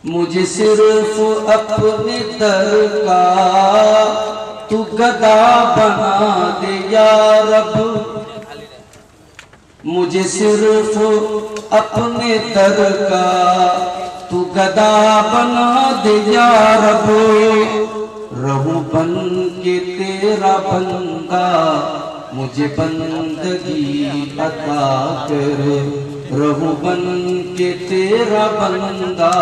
मुझे सिर्फ अपने दर का तू गदा बना दे या रब। मुझे सिर्फ अपने दर का तू गदा बना दे या रब। रहूं बन के तेरा बंदा मुझे बंदगी अता कर। रहूं बन के तेरा बंदा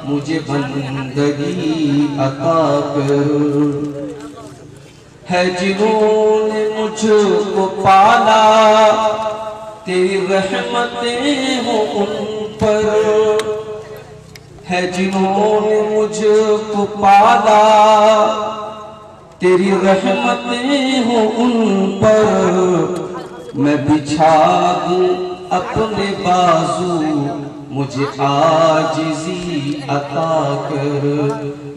मुझे बंदगी अता कर। है जिन्होंने मुझको पाला तेरी रहमतें हो उन पर। है जिन्होंने मुझको पाला तेरी रहमतें हो उन पर। मैं बिछा दूं अपने बाजू मुझे आजिज़ी अता कर।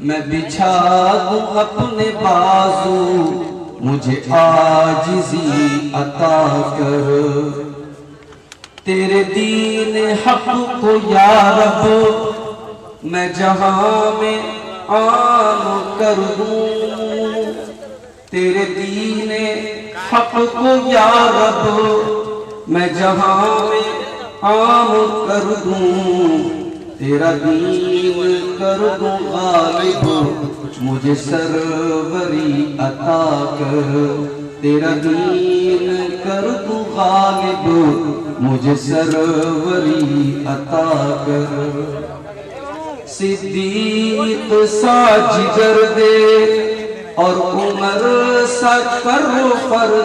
मैं बिछा दूं अपने बाजू मुझे आजिज़ी अता कर। तेरे दीन हक को या रब मैं जहां में आम कर दूं। तेरे दीन हक को या रब मैं जहां में आम कर दूं। तेरा दीन कर दूं गालिब मुझे सरवरी अता कर। तेरा दीन कर दूं गालिब मुझे सरवरी अता कर। सिद्दीक सा जिगर दे और उमर सा कर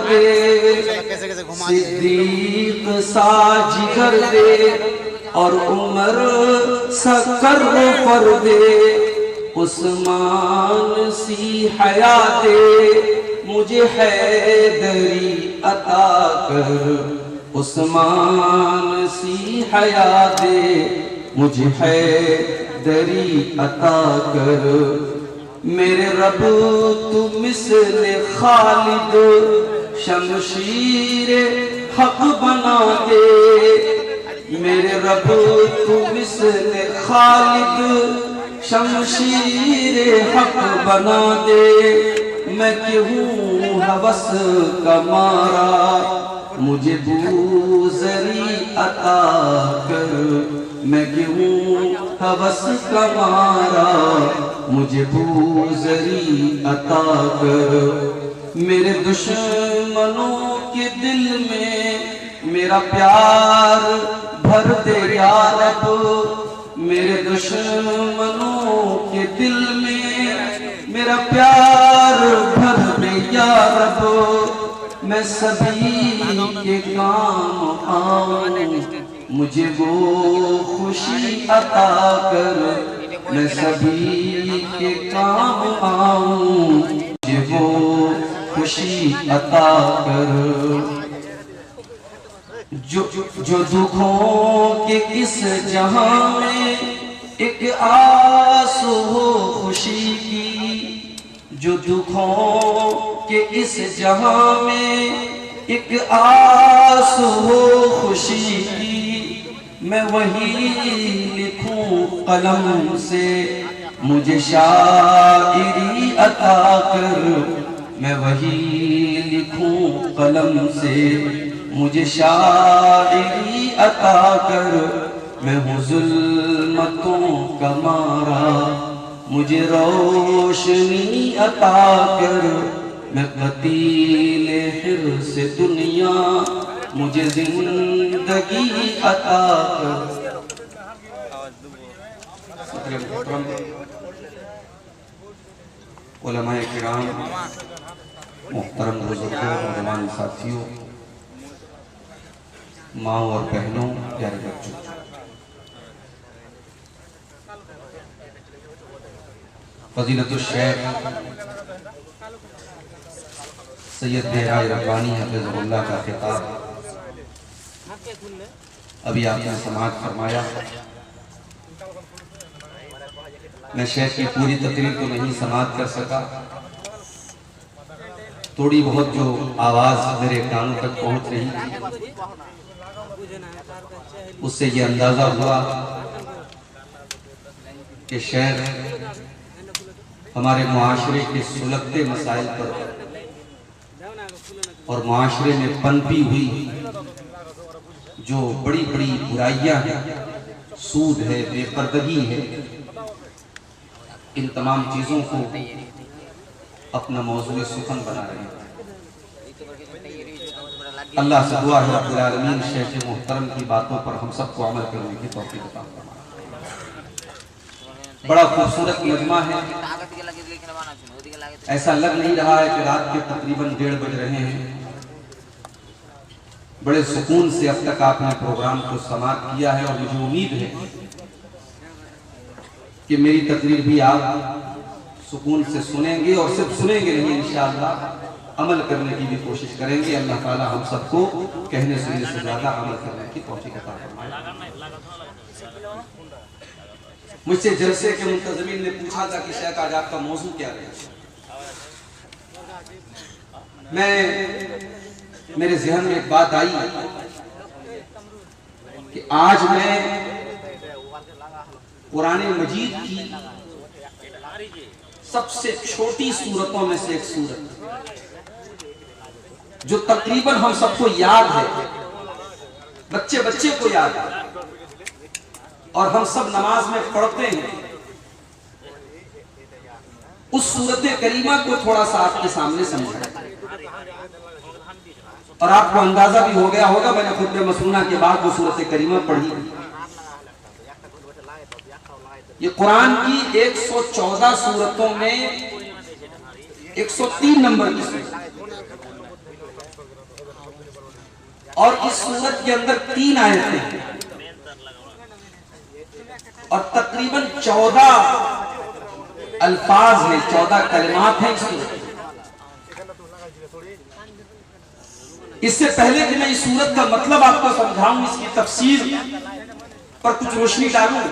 दे। सिद्दीक सा जिगर दे और उमर सा कर दे। उस्मान सी हया दे मुझे हैदरी अता कर। उस्मान सी हया दे मुझे हैदरी अता कर। मेरे रब तू मिस्ले खालिद शमशीर हक बना दे। मेरे रब तू मिस्ले खालिद शमशीर हक बना दे। मैं क्यों हवस का मारा मुझे बूज़री अता कर। मैं क्यों हवस का मारा मुझे बूज़री अता कर। मेरे दुश्मनों के दिल में मेरा प्यार भर दे या रब। मेरे दुश्मनों के दिल में मेरा प्यार भर दे या रब। मैं सभी के काम आऊं मुझे वो खुशी अता कर। मैं सभी के काम आऊं मुझे वो खुशी अता कर। जो दुखों के इस जहां में एक आस हो खुशी की। जो दुखों के इस जहां में एक आस हो खुशी की। मैं वही लिखूं कलम से मुझे शायरी अता कर। मैं वही लिखूं कलम से मुझे शायरी अता कर। मैं हूँ जुल्मतों का मारा मुझे रोशनी अता कर। मैं कतील हिर्स से दुनिया मुझे जिंदगी अता कर। उलमाए किराम, मुहतरम बुजुर्गों, नौजवान साथियों, माँ और बहनों, प्यारे बच्चों, फजीलतुल शेख सैयद बेराए रब्बानी हफ़िज़हुल्लाह का खिताब अभी आपने समाअत फरमाया। मैं शेख की पूरी तकरीर तो नहीं समाअत कर सका, थोड़ी बहुत जो आवाज़ मेरे कानों तक पहुंच रही थी उससे ये अंदाज़ा हुआ कि शेर हमारे मुआशरे के सुलगते मसाइल पर और मुआशरे में पनपी हुई जो बड़ी बड़ी बुराइयां हैं, सूद है, बेपर्दगी है, इन तमाम चीज़ों को अपना मौजूद सुखन बना रहे हैं। अल्लाह से दुआ है रब्बुल आलमीन शेख मोहतरम की बातों पर हम सबको अमल करने की तौफीक अता फरमाए। बड़ा खूबसूरत मजमा है। ऐसा लग नहीं रहा है कि रात के तकरीबन 1:30 बज रहे हैं। बड़े सुकून से अब तक आपने प्रोग्राम को समाप्त किया है और मुझे उम्मीद है कि मेरी तकरीर भी आप सुकून से सुनेंगे और सिर्फ सुनेंगे नहीं, इंशाअल्लाह अमल करने की भी कोशिश करेंगे। अल्लाह ताला हम सबको कहने सुनने से ज्यादा अमल करने की तौफीक अता फरमाए। मुझसे जलसे के मुंतज़मीन ने पूछा था कि शेख आज आपका मौजू क्या है। मेरे ज़हन में एक बात आई कि आज मैं कुरान मजीद की सबसे छोटी सूरतों में से एक सूरत जो तकरीबन हम सबको याद है, बच्चे बच्चे को याद है और हम सब नमाज में पढ़ते हैं, उस सूरत करीमा को थोड़ा सा आपके सामने समझाएं। और आपको अंदाजा भी हो गया होगा, मैंने खुतबे मसूना के बाद वो सूरत करीमा पढ़ी। ये कुरान की 114 सूरतों में 103 नंबर की सूरत और इस सूरत के अंदर 3 आयतें हैं और तकरीबन 14 अल्फाज हैं, 14 कलिमात हैं इस सूरत। इससे पहले कि मैं इस सूरत का मतलब आपको समझाऊं, इसकी तफसीर पर कुछ रोशनी डालूं,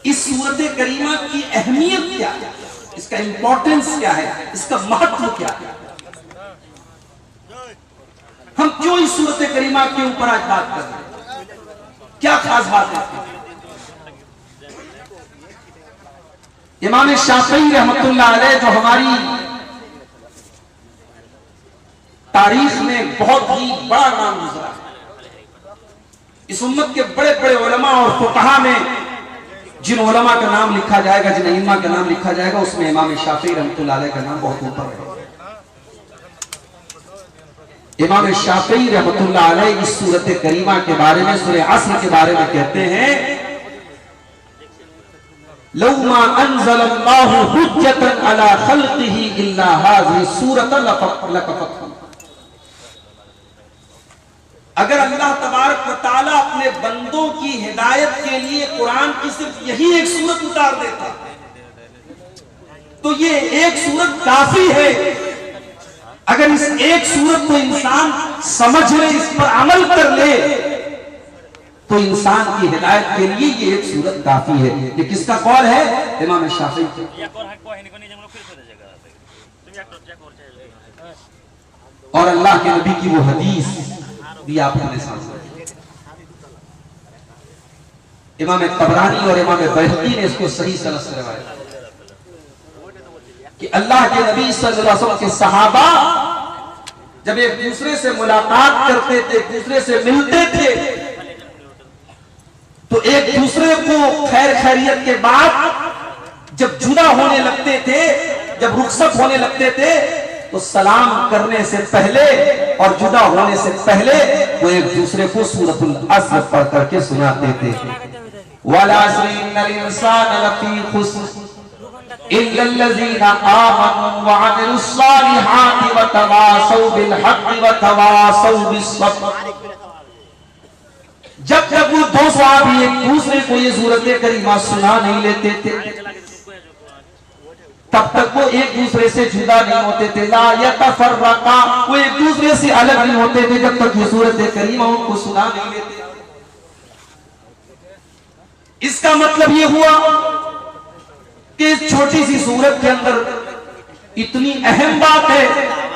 इस सूरत करीमा की अहमियत क्या है, इसका इंपॉर्टेंस क्या है, इसका महत्व क्या है, हम क्यों इस सूरत करीमा के ऊपर आज बात कर रहे हैं, क्या खास बात है। इमाम शाफई रहमतुल्लाह अलैह जो हमारी तारीख में बहुत ही बड़ा नाम गुजरा है, इस उम्मत के बड़े बड़े उलमा और फुकहा में जिन उलमा का नाम लिखा जाएगा, जिन इमाम का नाम लिखा जाएगा, उसमें इमाम शाफई रहमतुल्लाह अलैह का नाम बहुत ऊपर है। इमाम शाफई रहमतुल्लाह अलैह इस सूरत करीमा के बारे में, सूरह अस्र के बारे में कहते हैं, लौ मा अंज़लल्लाहु हुज्जतन अला खल्क़िही इल्ला हाज़िही सूरतन लकफ़तहुम। अगर अल्लाह तबारक व तआला अपने बंदों की हिदायत के लिए कुरान की सिर्फ यही एक सूरत उतार देता तो ये एक सूरत काफी है। अगर इस एक सूरत को इंसान समझ ले, इस पर अमल कर ले, तो इंसान की हिदायत के लिए ये एक सूरत काफी है। ये किसका कौल है? इमाम शाफी। और अल्लाह के नबी की वो हदीस भी आपने सामने, इमाम तबरानी और इमाम बैहक़ी ने इसको सही सनद से रवायत कि अल्लाह के नबी सल्लल्लाहु अलैहि वसल्लम के सहाबा जब एक दूसरे से मुलाकात करते थे, एक दूसरे से मिलते थे, तो एक दूसरे को खैर खैरियत के बाद जब जुदा होने लगते थे, जब रुखसत होने लगते थे, तो सलाम करने से पहले और जुदा होने से पहले वो एक दूसरे को सूरतुल अस्र पढ़ करके सुनाते थे। वल अस्रि इन्नल इंसान लफी खुस्र इल्लल्लज़ीना आमनू व अमिलुस सालिहाति व तवासौ बिल हक़्क़ि व तवासौ बिस सब्र। जब तक वो दो सहाबी एक दूसरे को ये सूरत करीमा सुना नहीं लेते थे, तब तक वो एक दूसरे से जुदा नहीं होते थे। ला यतफर्रका, वो एक दूसरे से अलग नहीं होते थे जब तक ये सूरत करीमा उनको सुना नहीं लेते। इसका मतलब ये हुआ कि इस छोटी सी सूरत के अंदर इतनी अहम बात है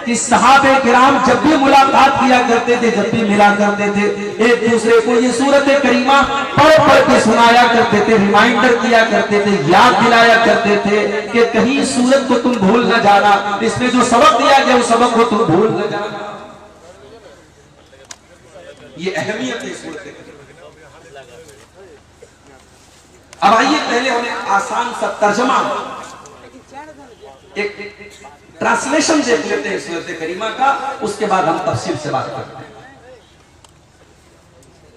कि कि सहाबे किराम जब भी मुलाकात किया करते थे, जब भी मिला करते थे, एक दूसरे को ये सूरत करीमा पढ़ पढ़ के सुनाया करते थे, रिमाइंडर किया करते थे, याद दिलाया करते थे कि कहीं सूरत को तुम भूल न जाना, इसमें जो सबक दिया गया उस सबक को तुम भूल न जाना। ये अहमियत है सूरत करीमा। अब आइए पहले हमें आसान सा तर्जमा, एक ट्रांसलेशन देख लेते हैं सूरत करीमा का, उसके बाद हम तफसील से बात करते हैं।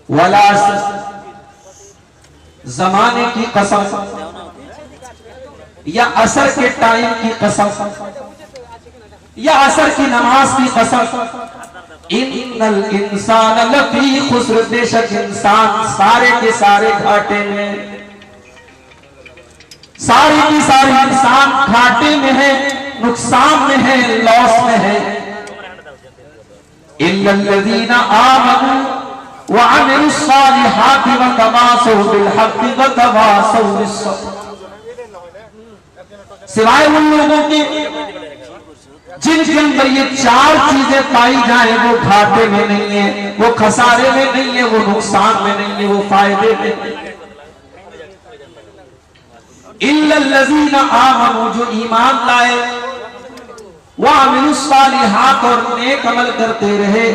वला जमाने की कसम या असर के टाइम की कसम या असर की नमाज की कसम, इन्नल इंसान लफी खुस्र, बेशक इंसान सारे के सारे घाटे में, सारी की सारी इंसान घाटे में है, नुकसान में है, लॉस में है। इल्लल्लज़ीना आमनू व अमिलुस्सालिहाति व तवासौ बिल हक़्क़ि व तवासौ बिस्सब्र, सिवाय उन लोगों के जिनके अंदर ये चार चीजें पाई जाए, वो घाटे में नहीं है, वो खसारे में नहीं है, वो नुकसान में नहीं है, वो फायदे में नहीं है। इल्लल्लज़ीना आमनू, जो ईमान लाए, व अमिलुस्सालिहात, और नेक अमल करते रहे,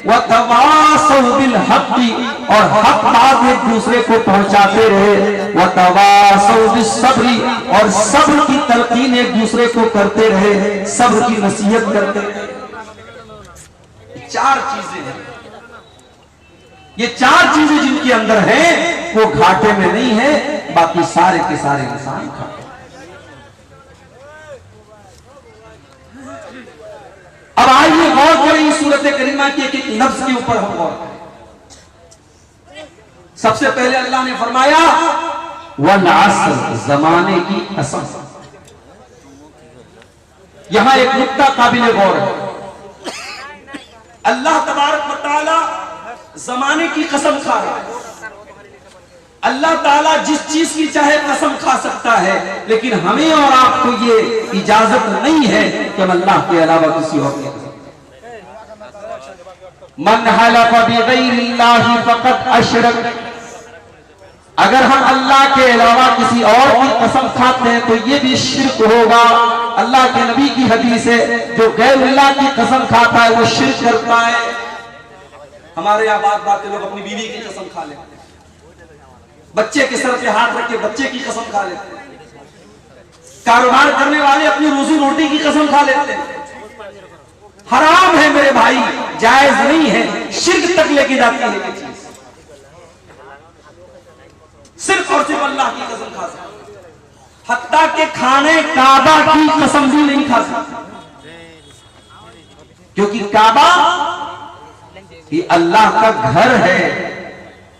व तवासौ बिल हक़्क़ि, और हक बात एक दूसरे को पहुंचाते रहे, व तवासौ बिस्सब्रि, और सब्र की तलकीन एक दूसरे को करते रहे, सब्र की नसीहत करते रहे। चार चीजें हैं, ये चार चीजें जिनके अंदर हैं वो घाटे में नहीं है, बाकी सारे के सारे इंसान घाटे। अब आइए गौर करें इस सूरत करीमा के एक लफ्ज के ऊपर हम गौर करें। सबसे पहले अल्लाह ने फरमाया वल असर, जमाने की कसम। यहां एक नुक्ता काबिल गौर है। अल्लाह तबारक व तआला जमाने की कसम खा रहा है। अल्लाह ताला जिस चीज की चाहे कसम खा सकता है, लेकिन हमें और आपको ये इजाजत नहीं है कि हम अल्लाह के अलावा किसी और की कसम। मन हलफ बिगैरिल्लाहि फक़द अशरक, अगर हम अल्लाह के अलावा किसी और की कसम खाते हैं तो ये भी शिर्क होगा। अल्लाह के नबी की हदीस है, जो गैरुल्लाह की कसम खाता है वो शिर्क करता है। हमारे यहाँ बात लोग अपनी बीवी की कसम खा लेते हैं, बच्चे के सर पे हाथ रख के बच्चे की कसम खा लेते हैं, कारोबार करने वाले अपनी रोजी रोटी की कसम खा लेते हैं। हराम है मेरे भाई, जायज नहीं है, शिर्क तक लेके जाती है ये चीज। सिर्फ और सिर्फ अल्लाह की कसम खा सकते, हत्ता के खाने काबा की कसम भी नहीं खा सकते, क्योंकि काबा ये अल्लाह का घर है,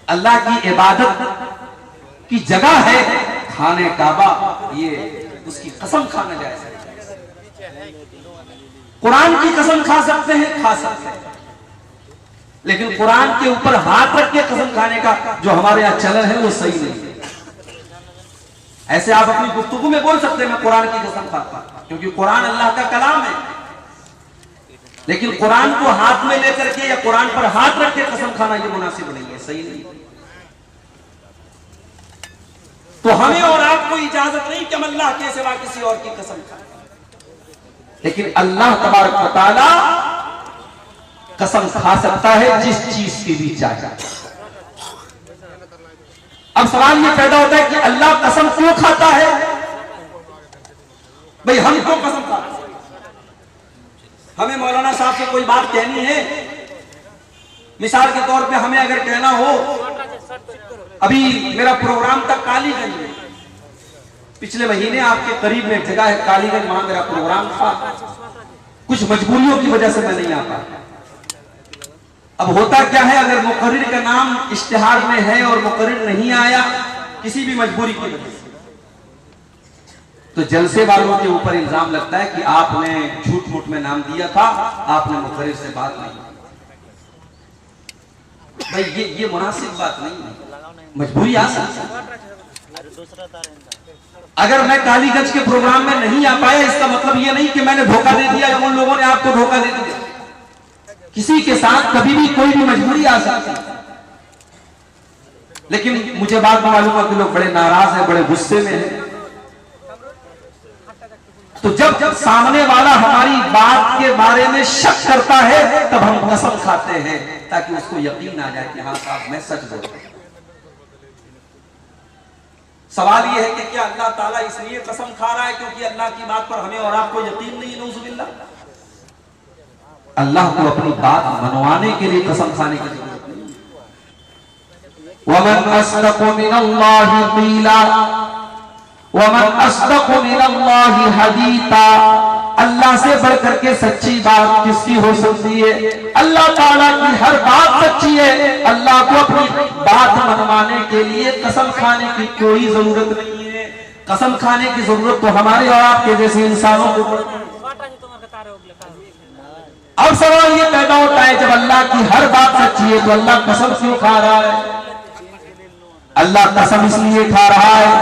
अल्लाह की इबादत की जगह है। खाने काबा ये उसकी कसम खाना जायज है। कुरान की कसम खा सकते हैं, खा सकते हैं, लेकिन कुरान के ऊपर हाथ रख के कसम खाने का जो हमारे यहाँ चलन है वो सही नहीं है। ऐसे आप अपनी गुफ्तगू में बोल सकते हैं मैं कुरान की कसम खाता, क्योंकि कुरान अल्लाह का कलाम है, लेकिन कुरान को हाथ में लेकर के या कुरान पर हाथ रख के कसम खाना ये मुनासिब नहीं है, सही नहीं है। तो हमें और आपको इजाजत नहीं कि हम अल्लाह के सिवा किसी और की कसम खाएं, लेकिन अल्लाह तबारक व तआला कसम खा सकता है जिस चीज की भी चाहे। अब सवाल ये पैदा होता है कि अल्लाह कसम क्यों खाता है? भाई हम क्यों कसम खाते हैं? हमें मौलाना साहब से कोई बात कहनी है, मिसाल के तौर पे हमें अगर कहना हो, अभी मेरा प्रोग्राम था कालीगंज में, पिछले महीने आपके करीब में एक जगह है कालीगंज, वहां मेरा प्रोग्राम था, कुछ मजबूरियों की वजह से मैं नहीं आ पाया। अब होता क्या है, अगर मुकर्रिर का नाम इश्तिहार में है और मुकर्रिर नहीं आया किसी भी मजबूरी की वजह से, तो जलसे वालों के ऊपर इल्जाम लगता है कि आपने झूठ मूठ में नाम दिया था, आपने मुकर्रिर से बात नहीं की। भाई ये मुनासिब बात नहीं है, मजबूरी आ सकती है। अगर मैं कालीगंज के प्रोग्राम में नहीं आ पाया, इसका मतलब ये नहीं कि मैंने धोखा दे दिया या उन लोगों ने आपको धोखा दे दिया। किसी के साथ कभी भी कोई भी मजबूरी आ सकती है, लेकिन मुझे बात मालूम है कि लोग बड़े नाराज हैं, बड़े गुस्से में हैं। तो जब सामने वाला हमारी बात के बारे में शक करता है, तब हम कसम खाते हैं ताकि उसको यकीन आ जाए कि हाँ साहब मैं सच बोल रहा हूं। सवाल यह है कि क्या अल्लाह ताला इसलिए कसम खा रहा है क्योंकि अल्लाह की बात पर हमें और आपको यकीन नहीं? नऊजुबिल्लाह। अल्लाह को अपनी बात मनवाने के लिए कसम खाने की जरूरत नहीं। वमन अस्दक़ु मिनल्लाहि क़ीला वमन अस्दक़ु मिनल्लाहि हदीता। अल्लाह से बढ़कर के सच्ची बात किसकी हो सकती है? अल्लाह ताला की हर बात सच्ची है। अल्लाह को अपनी बात मनवाने के लिए कसम खाने की कोई जरूरत नहीं है। कसम खाने की जरूरत तो हमारे और आपके जैसे इंसानों को पड़ती है। अब सवाल ये पैदा होता है, जब अल्लाह की हर बात सच्ची है तो अल्लाह कसम क्यों खा रहा है? अल्लाह कसम इसलिए खा रहा है,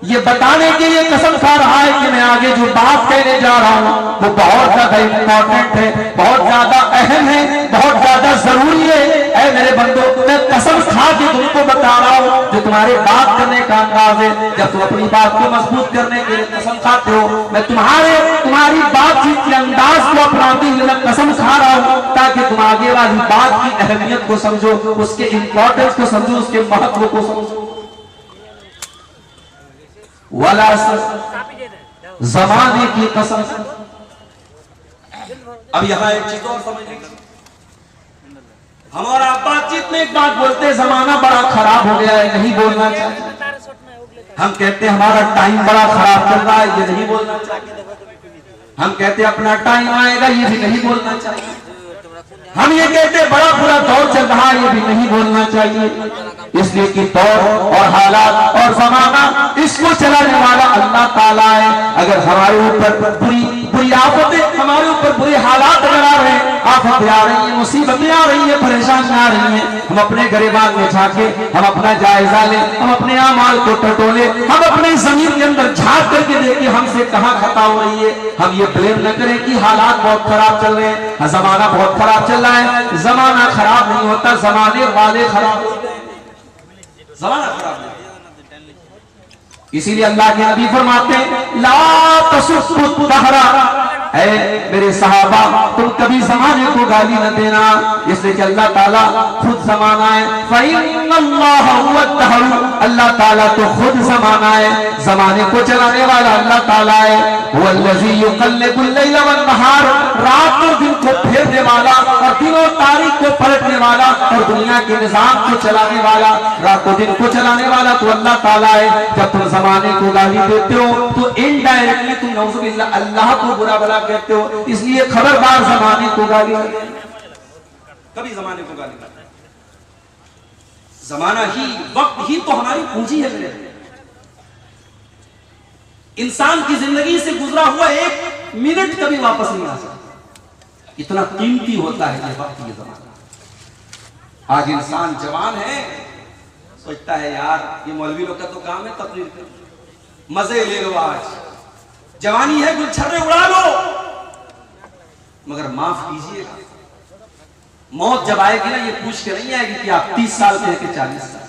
ये बताने के लिए कसम खा रहा है कि मैं आगे जो बात कहने जा रहा हूं वो बहुत ज्यादा इंपॉर्टेंट है, बहुत ज्यादा अहम है, बहुत ज्यादा जरूरी है। ऐ मेरे बंदो, मैं कसम खा के तुमको बता रहा हूं, जो तुम्हारे बात करने का अंदाज है, जब तुम अपनी बात को मजबूत करने के लिए कसम खाते हो, मैं तुम्हारी बातचीत के अंदाज को अपनाते हुए मैं कसम खा रहा हूं ताकि तुम आगे वाली बात की अहमियत को समझो, उसके इंपॉर्टेंस को समझो, उसके महत्व को समझो। वाला जमाने की कसम। अब यहां एक चीज और समझ लीजिए, हम और आप बातचीत में एक बात बोलते हैं, जमाना बड़ा खराब हो गया है, नहीं बोलना चाहिए। हम कहते हैं हमारा टाइम बड़ा खराब चल रहा है, ये नहीं बोलना चाहिए। हम कहते हैं अपना टाइम आएगा, ये भी नहीं बोलना चाहिए। हम ये कहते हैं बड़ा बुरा दौर चल रहा है, ये भी नहीं बोलना चाहिए। इसलिए कि दौर और हालात और जमाना, इसको चलाने वाला अल्लाह ताला है। अगर हमारे ऊपर बुरी आफतें, हमारे ऊपर बुरे हालात अगर आ रहे हैं, आफतें आ रही हैं, मुसीबतें आ रही हैं, परेशानियां आ रही हैं, हम अपने गिरबान में झांके, हम अपना जायजा लें, हम अपने आमाल को टटोले, हम अपने जमीन के अंदर झांक करके देखें हमसे कहां खता हो रही है। हम ये ब्लेम न करें कि हालात बहुत खराब चल रहे हैं, जमाना बहुत खराब चल रहा है। जमाना खराब नहीं होता, जमाने वाले खराब होते हैं, जमाना खराब नहीं। इसीलिए अल्लाह के नबी फरमाते हैं ला तसुब्बु दहरा, ऐ मेरे सहाबा तुम कभी जमाने को गाली न देना, इसलिए कि अल्लाह ताला खुद जमाना है। फइन्नल्लाह हुवा दहर, अल्लाह ताला तो खुद जमाना है, जमाने को चलाने वाला अल्लाह ताला है। वल्लज़ी युक़ल्लिबुल लैला वन नहार, रात और दिन को फेरने वाला और दिन और तारीख को पलटने वाला और दुनिया के निजाम को चलाने वाला, रात और दिन को चलाने वाला तो अल्लाह ताला है। जब तुम जमाने को गाली देते हो तो इनडायरेक्टली तुम नऊजुबिल्लाह अल्लाह को बुरा भला कहते हो। इसलिए खबरदार जमाने को गाली कभी जमाने को गाली मत। जमाना ही, वक्त ही तो हमारी पूंजी है मेरे। इंसान की जिंदगी से गुजरा हुआ एक मिनट कभी वापस नहीं आ सकता, इतना कीमती होता है ये वक्त, ये जमाना। आज इंसान जवान है, सोचता है यार ये मौलवी लोग का तो काम है तकरीर कर, मजे ले लो, आज जवानी है गुलछर्रे उड़ा लो, मगर माफ कीजिएगा मौत जब आएगी ना, ये पूछ के नहीं आएगी कि आप 30 साल के हैं कि 40 साल।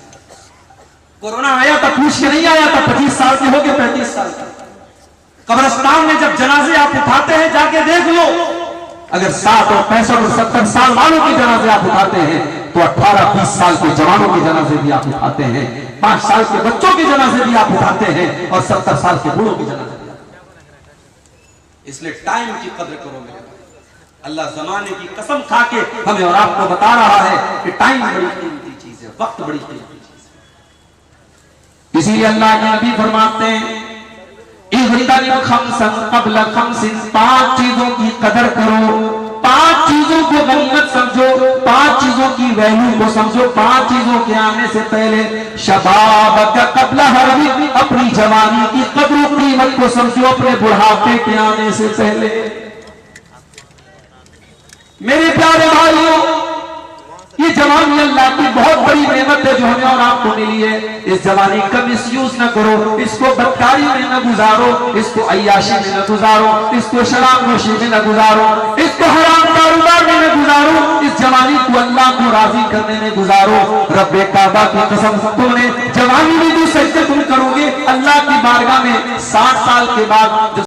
कोरोना आया तो पूछ के नहीं आया था 25 साल के हो के 35 साल के। कब्रिस्तान में जब जनाजे आप उठाते हैं जाके देख लो, अगर 60 और 65 और 70 साल वालों के जनाजे आप उठाते हैं तो 18-20 साल के जवानों के जनाजे भी आप उठाते हैं, 5 साल के बच्चों के जनाजे भी आप उठाते हैं और 70 साल के बूढ़ों के जनाजे भी आप उठाते हैं। इसलिए टाइम की कदर करो मेरे भाई। अल्लाह जमाने की कसम खा के हमें और आपको बता रहा है कि टाइम बड़ी कीमती चीज है, वक्त बड़ी कीमती चीज है। इसीलिए अल्लाह के नबी फरमाते हैं इग़्तनिम खम्सन क़ब्ल खम्सिन, 5 चीजों की कदर करो, 5 चीजों को गनीमत समझो, 5 चीजों की वैल्यू को समझो, 5 चीजों के आने से पहले शबाबक क़ब्ल हरमी, अपनी जवानी की कदर कीमत को समझो, अपने बुढ़ापे के आने से पहले। मेरे प्यारे भाइयों, ये जवानी अल्लाह की बहुत बड़ी नेमत है जो हमें और आपको मिली है। इस जवानी का मिसयूज न करो, इसको बदकारी में न गुजारो, इसको अय्याशी में न गुजारो, इसको शराब नोशी में न गुजारो, इसको हराम कारोबार में न गुजारो, इस जवानी को अल्लाह को राजी करने में गुजारो। रब्बे काबा की कसम, तुमने जवानी में जो सजदे तुम करोगे अल्लाह की बारगाह में 60 साल के बाद